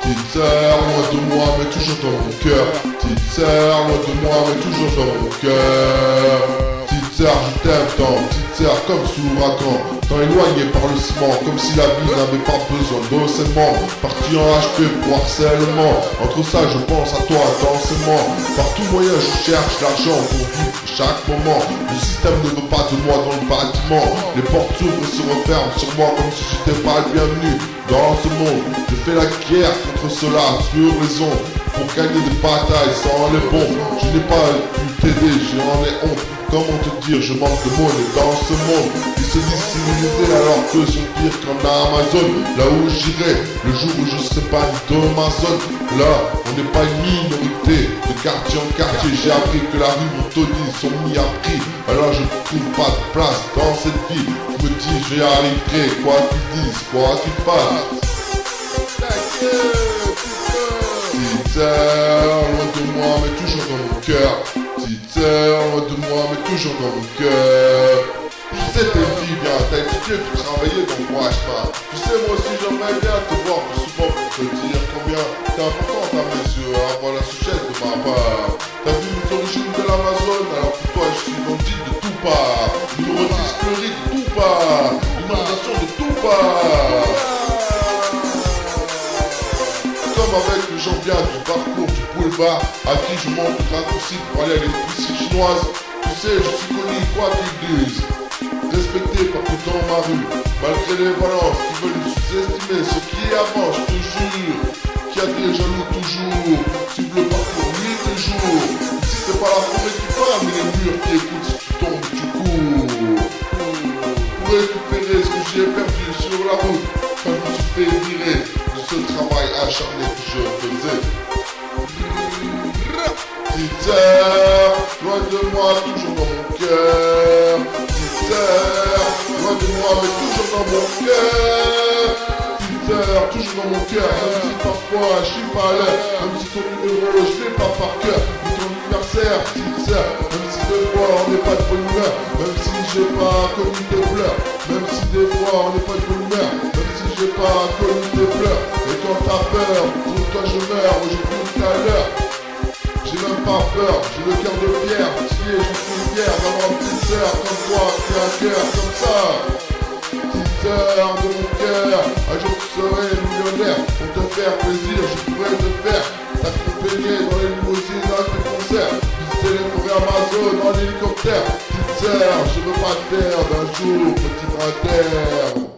Petite sœur, loin de moi, mais toujours dans mon cœur. Petite sœur, loin de moi, mais toujours dans mon cœur. Petite sœur, je t'aime tant. Petite sœur, comme sous l'ouragan, tant éloigné par le ciment, comme si la vie n'avait pas besoin d'enseignement. Parti en HP pour harcèlement. Entre ça, je pense à toi intensément. Par tout moyen, je cherche l'argent pour vivre chaque moment. Le système ne veut pas de moi dans le bâtiment. Les portes s'ouvrent et se referment sur moi comme si j'étais pas le bienvenu dans ce monde. Je fais la guerre contre cela sur les ondes pour gagner des batailles sans les bons. Je n'ai pas pu t'aider, j'en ai honte. Comment te dire, je manque de monnaie dans ce monde. Ils se disent civilisés alors que sont pires qu'en Amazon. Là où j'irai, le jour où je serai pas de ma zone. Là, on n'est pas une minorité. De quartier en quartier, j'ai appris que la rue, mon taudis sont mis à prix. Alors je trouve pas de place dans cette vie. Je me dis, je vais arriver, quoi qu'ils disent, quoi qu'ils fassent. Petite sœur, loin de moi, mais toujours dans mon cœur. Petite sœur, loin de moi, mais toujours dans mon cœur. Je sais tes filles bien, t'as étudié, tu travaillais, donc moi je pas. Tu sais, moi aussi j'aimerais bien te voir plus souvent pour te dire combien t'es importante à mes yeux, avoir la suchette de ma part. T'as vu les origines de l'Amazone, alors pour toi je suis dans le deal de tout part. Une retisquerie de tout part, une inondation de tout part. Comme avec les gens bien du parcours du boulevard, à qui je montre le raccourci pour aller à l'épicerie chinoise. Tu sais, je suis connu quoi qu'ils disent. Respecté partout dans ma rue, malgré les balances qui veulent nous sous-estimer. Ce qui avance, je te jure, qui a des jaloux toujours. Suivre le parcours nuit et jour. Ici c'est pas la forêt qui parle, mais les murs qui écoutent si tu tombes du coup. Pour récupérer ce que j'ai perdu sur la route, quand je me suis fait virer de ce travail acharné que je faisais. Petite sœur, loin de moi, toujours dans mon cœur. Petite sœur, loin de moi, mais toujours dans mon cœur. Petite sœur, toujours dans mon cœur. Même si parfois je suis pas à l'heure, même si ton numéro je l'ai pas par cœur. Ou ton anniversaire, petite sœur, même si des fois on n'est pas de bonne humeur, même si j'ai pas connu tes pleurs, même si des fois on n'est pas de bonne humeur, même si j'ai pas connu tes pleurs. Et quand t'as peur, pour toi je meurs, aujourd'hui tout à l'heure. J'ai même pas peur, j'ai le cœur de pierre. Si je suis fier d'avoir une petite sœur comme toi qui a un cœur comme ça. Petite sœur de mon cœur, un jour tu serai millionnaire. Pour te faire plaisir, je pourrais te faire t'accompagner dans les limousines à tes concerts. Visiter les forêts Amazon en hélicoptère. Petite sœur, je veux pas te perdre un jour, petit bras terre.